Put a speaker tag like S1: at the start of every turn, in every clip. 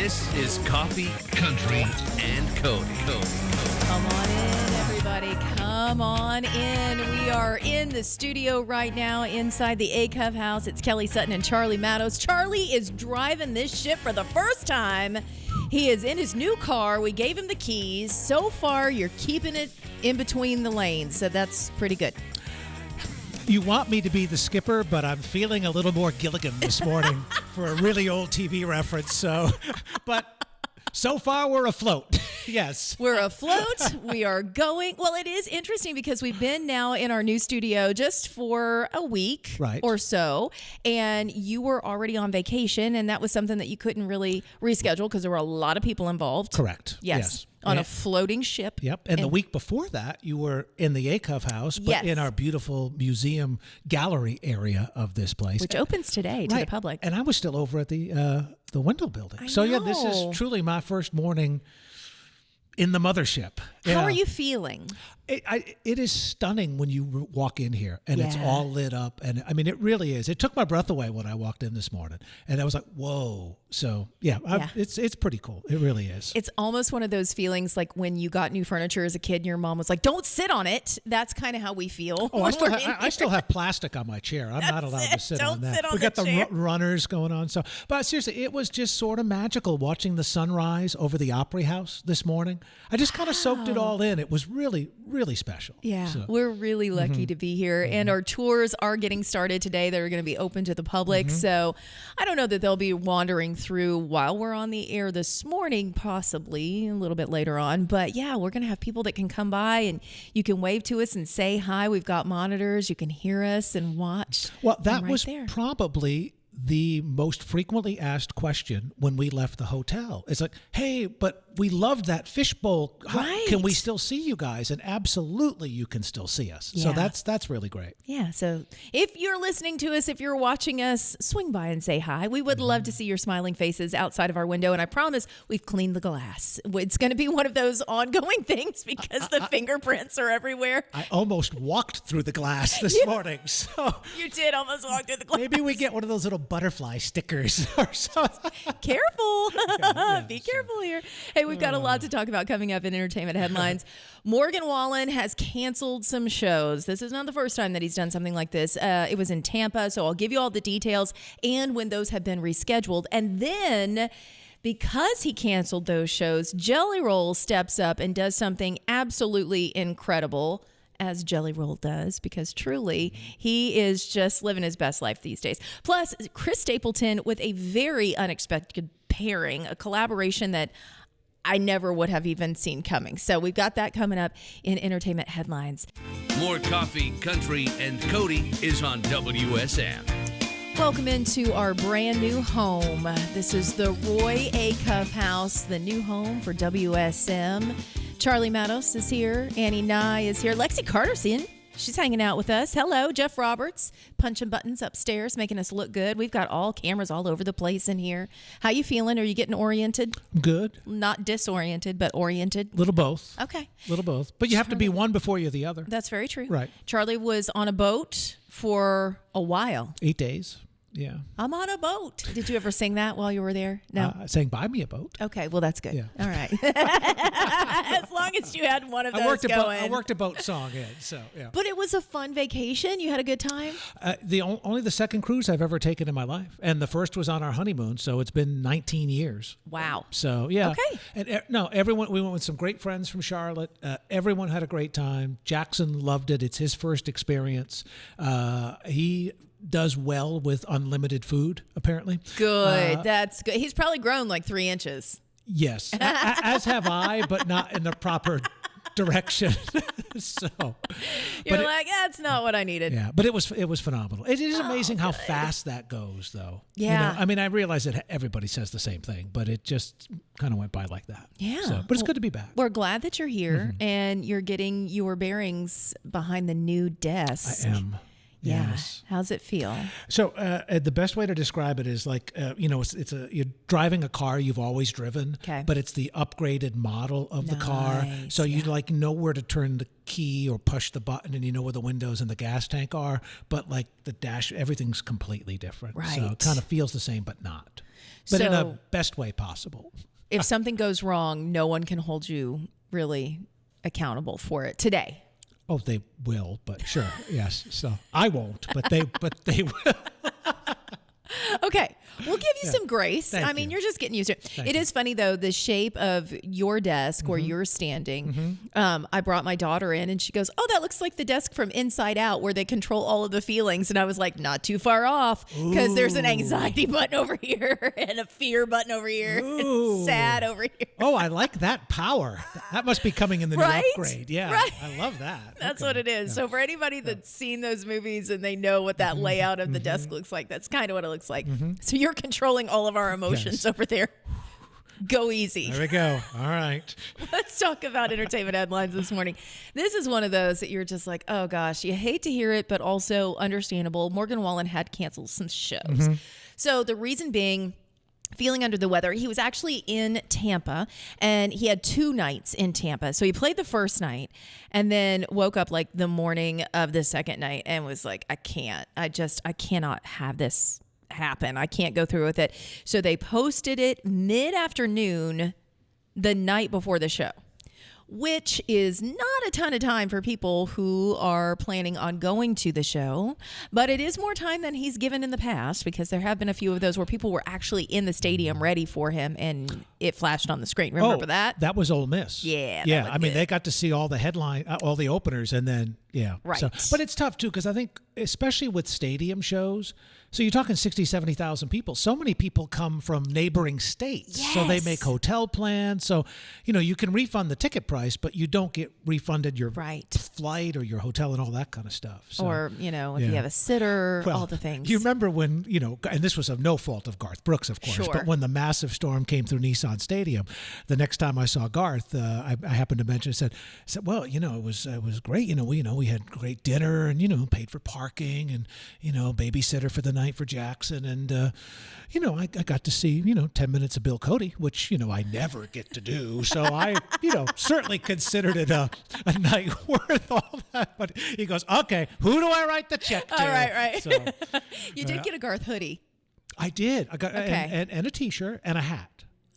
S1: This is Coffee, Country, and Cody.
S2: Come on in, everybody. Come on in. We are in the studio right now inside the Acuff House. It's Kelly Sutton and Charlie Mattos. Charlie is driving this ship for the first time. He is in his new car. We gave him the keys. So far, you're keeping it in between the lanes, so that's pretty good.
S3: You want me to be the skipper, but I'm feeling a little more Gilligan this morning for a really old TV reference. But so far we're afloat. Yes.
S2: We're afloat. We are going. Well, it is interesting because we've been now in our new studio just for a week or so, and you were already on vacation, and that was something that you couldn't really reschedule because there were a lot of people involved.
S3: Correct.
S2: Yes. On a floating ship.
S3: Yep. And the week before that, you were in the Acuff House, but in our beautiful museum gallery area of this place.
S2: Which opens today to the public.
S3: And I was still over at the Wendell building. Yeah, this is truly my first morning in the mothership.
S2: How are you feeling?
S3: It is stunning when you walk in here and it's all lit up. And I mean, it really is. It took my breath away when I walked in this morning. And I was like, whoa. So, it's pretty cool. It really is.
S2: It's almost one of those feelings like when you got new furniture as a kid and your mom was like, don't sit on it. That's kind of how we feel.
S3: Oh, I still have plastic on my chair. I'm not allowed to sit on that.
S2: Sit on
S3: we got the runners going on. So, but seriously, it was just sort of magical watching the sunrise over the Opry House this morning. I just kind of soaked it all in. It was really, really special.
S2: Yeah, so we're really lucky to be here. And our tours are getting started today. They're going to be open to the public. So I don't know that they'll be wandering through while we're on the air this morning, possibly a little bit later on. But yeah, we're going to have people that can come by and you can wave to us and say hi. We've got monitors. You can hear us and watch.
S3: Well, that was probably the most frequently asked question when we left the hotel. It's like, hey, but we loved that fishbowl. Can we still see you guys? And absolutely, you can still see us. Yeah. So that's really great.
S2: Yeah. So if you're listening to us, if you're watching us, swing by and say hi. We would love to see your smiling faces outside of our window. And I promise we've cleaned the glass. It's going to be one of those ongoing things because the fingerprints are everywhere.
S3: I almost walked through the glass this morning. So
S2: you did almost walk through the glass.
S3: Maybe we get one of those little butterfly stickers or something.
S2: Careful. Be careful here. Hey, we've got a lot to talk about coming up in entertainment headlines. Morgan Wallen has canceled some shows. This is not the first time that he's done something like this. It was in Tampa, so I'll give you all the details and when those have been rescheduled. And then, because he canceled those shows, Jelly Roll steps up and does something absolutely incredible, as Jelly Roll does, because truly he is just living his best life these days. Plus, Chris Stapleton with a very unexpected pairing, a collaboration that I never would have even seen coming. So we've got that coming up in entertainment headlines.
S1: More Coffee, Country, and Cody is on WSM.
S2: Welcome into our brand new home. This is the Roy Acuff House, the new home for WSM. Charlie Mattos is here. Annie Nye is here. Lexi Carter's in. She's hanging out with us. Hello, Jeff Roberts, punching buttons upstairs, making us look good. We've got all cameras all over the place in here. How you feeling? Are you getting oriented?
S3: Good.
S2: Not disoriented, but oriented?
S3: Little both.
S2: Okay.
S3: Little both. But you have to be one before you're the other.
S2: That's very true.
S3: Right.
S2: Charlie was on a boat for a while.
S3: 8 days. Yeah.
S2: I'm on a boat. Did you ever sing that while you were there? No.
S3: Sang Buy Me a Boat.
S2: Okay, well, that's good.
S3: Yeah.
S2: All right. As long as you had one of those
S3: I worked a boat song in, so yeah.
S2: But it was a fun vacation. You had a good time?
S3: Only the second cruise I've ever taken in my life. And the first was on our honeymoon, so it's been 19 years.
S2: Wow.
S3: So, yeah.
S2: Okay.
S3: And everyone, we went with some great friends from Charlotte. Everyone had a great time. Jackson loved it. It's his first experience. He does well with unlimited food, apparently.
S2: Good. That's good. He's probably grown like 3 inches.
S3: Yes, as have I, but not in the proper direction.
S2: You're like, that's not what I needed.
S3: Yeah, but it was phenomenal. It is amazing how fast that goes, though.
S2: Yeah.
S3: I mean, I realize that everybody says the same thing, but it just kind of went by like that.
S2: Yeah.
S3: But it's good to be back.
S2: We're glad that you're here and you're getting your bearings behind the new desk.
S3: I am.
S2: Yeah.
S3: Yes.
S2: How's it feel?
S3: So the best way to describe it is like, you're driving a car you've always driven, but it's the upgraded model of the car. So you like know where to turn the key or push the button and you know where the windows and the gas tank are. But like the dash, everything's completely different.
S2: Right.
S3: So it kind of feels the same, but not. But in a best way possible.
S2: If something goes wrong, no one can hold you really accountable for it today.
S3: Oh, they will, but sure, yes. So I won't, but they will.
S2: Okay, we'll give you some grace.
S3: Thank
S2: I mean,
S3: you.
S2: You're just getting used to it.
S3: Thank
S2: It
S3: you.
S2: is funny, though, the shape of your desk where you're standing. I brought my daughter in, and she goes, oh, that looks like the desk from Inside Out where they control all of the feelings. And I was like, not too far off, because there's an anxiety button over here and a fear button over here and sad over here.
S3: Oh, I like that power. That must be coming in the
S2: Right?
S3: new upgrade. Yeah,
S2: Right.
S3: I love that.
S2: That's
S3: Okay.
S2: what it is.
S3: Yeah.
S2: So for anybody that's seen those movies and they know what that layout of the desk looks like, that's kind of what it looks like. So you're controlling all of our emotions over there. Go easy.
S3: There we go. All right.
S2: Let's talk about entertainment headlines this morning. This is one of those that you're just like, oh gosh, you hate to hear it, but also understandable. Morgan Wallen had canceled some shows. So the reason being, feeling under the weather. He was actually in Tampa, and he had 2 nights in Tampa. So he played the first night and then woke up like the morning of the second night and was like, I cannot have this happen. I can't go through with it. So they posted it mid-afternoon the night before the show, which is not a ton of time for people who are planning on going to the show, but it is more time than he's given in the past, because there have been a few of those where people were actually in the stadium ready for him and it flashed on the screen. Remember that?
S3: That was Ole Miss.
S2: Yeah.
S3: Yeah.
S2: That
S3: I mean,
S2: good.
S3: they got to see all the headline, all the openers, and then, yeah.
S2: Right.
S3: So, but it's tough, too, because I think, especially with stadium shows, so you're talking 60, 70,000 people. So many people come from neighboring states.
S2: Yes.
S3: So they make hotel plans. So, you can refund the ticket price, but you don't get refunded your flight or your hotel and all that kind of stuff. So,
S2: or, if you have a sitter, all the things.
S3: You remember when, and this was of no fault of Garth Brooks, of course,
S2: Sure.
S3: but when the massive storm came through Nissan Stadium, the next time I saw Garth, I happened to mention, I said, well, it was great. We had great dinner and, paid for parking and, babysitter for the night for Jackson. And, I got to see, 10 minutes of Bill Cody, which, I never get to do. So I, certainly considered it a night worth all that. But he goes, okay, who do I write the check to?
S2: All right.
S3: So,
S2: You did get a Garth hoodie.
S3: I did. I got
S2: Okay.
S3: and a T-shirt and a hat.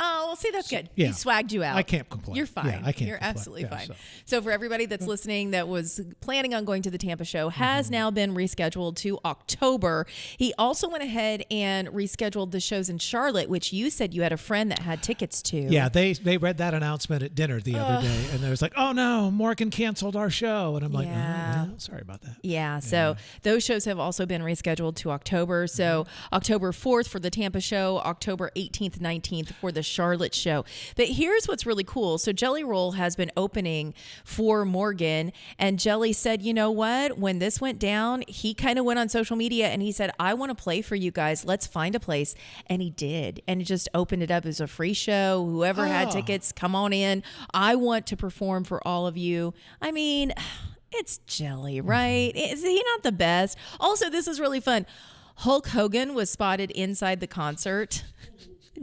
S2: Oh, well, see, that's good.
S3: yeah.
S2: He swagged you out.
S3: I can't complain.
S2: You're fine.
S3: Yeah, I can't
S2: You're
S3: complain.
S2: absolutely
S3: Yeah,
S2: fine. So for everybody that's listening that was planning on going to the Tampa show, has now been rescheduled to October. He also went ahead and rescheduled the shows in Charlotte, which you said you had a friend that had tickets to.
S3: Yeah, they read that announcement at dinner the other day, and they was like, "Oh no, Morgan canceled our show," and I'm like,
S2: Yeah.
S3: "Oh, well, sorry about that."
S2: Yeah, so those shows have also been rescheduled to October. So October 4th for the Tampa show, October 18th, 19th for the Charlotte show. But here's what's really cool. So Jelly Roll has been opening for Morgan, and Jelly said, you know what? When this went down, he kind of went on social media and he said, I want to play for you guys. Let's find a place. And he did. And it just opened it up as a free show. Whoever had tickets, come on in. I want to perform for all of you. I mean, it's Jelly, right? Is he not the best? Also, this is really fun. Hulk Hogan was spotted inside the concert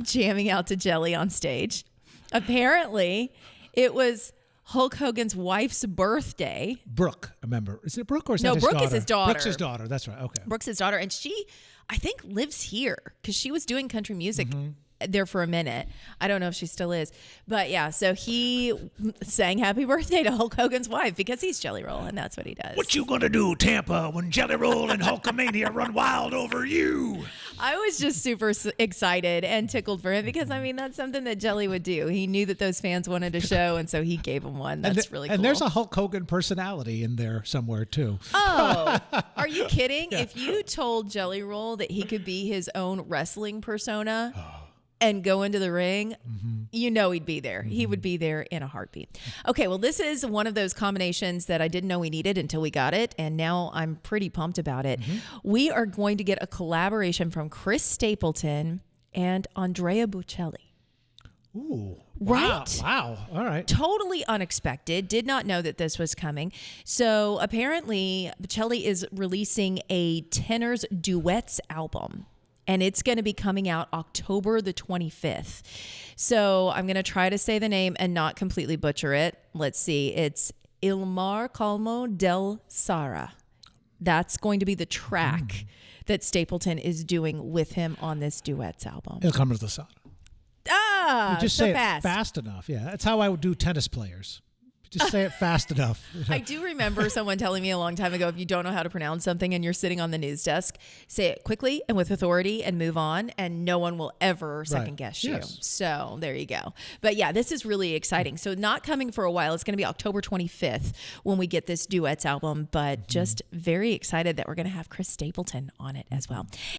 S2: jamming out to Jelly on stage. Apparently, it was Hulk Hogan's wife's birthday.
S3: Brooke, remember? Is it Brooke or is
S2: No,
S3: that his
S2: Brooke
S3: daughter?
S2: is his daughter.
S3: Brooke's his daughter. That's right. Okay.
S2: Brooke's his daughter, and she, I think, lives here because she was doing country music there for a minute. I don't know if she still is. But yeah, so he sang happy birthday to Hulk Hogan's wife because he's Jelly Roll, and that's what he does.
S3: What you gonna do, Tampa, when Jelly Roll and Hulkamania run wild over you?
S2: I was just super excited and tickled for him because, I mean, that's something that Jelly would do. He knew that those fans wanted a show, and so he gave them one. That's really cool.
S3: And there's a Hulk Hogan personality in there somewhere, too.
S2: Oh, are you kidding? If you told Jelly Roll that he could be his own wrestling persona and go into the ring, you know he'd be there. He would be there in a heartbeat. Okay, well, this is one of those combinations that I didn't know we needed until we got it, and now I'm pretty pumped about it. We are going to get a collaboration from Chris Stapleton and Andrea Bocelli.
S3: Ooh.
S2: Right?
S3: Wow. All right.
S2: Totally unexpected. Did not know that this was coming. So apparently, Bocelli is releasing a Tenors Duets album. And it's going to be coming out October the 25th. So I'm going to try to say the name and not completely butcher it. Let's see. It's Il Mar Calmo del Sara. That's going to be the track that Stapleton is doing with him on this duets album.
S3: It'll come to the sun.
S2: Ah,
S3: You just
S2: so
S3: say
S2: fast.
S3: it fast enough. Yeah, that's how I would do tennis players. Just say it fast enough.
S2: I do remember someone telling me a long time ago, if you don't know how to pronounce something and you're sitting on the news desk, say it quickly and with authority and move on, and no one will ever second guess you.
S3: Yes.
S2: So there you go. But yeah, this is really exciting. So not coming for a while. It's going to be October 25th when we get this duets album, but just very excited that we're going to have Chris Stapleton on it as well.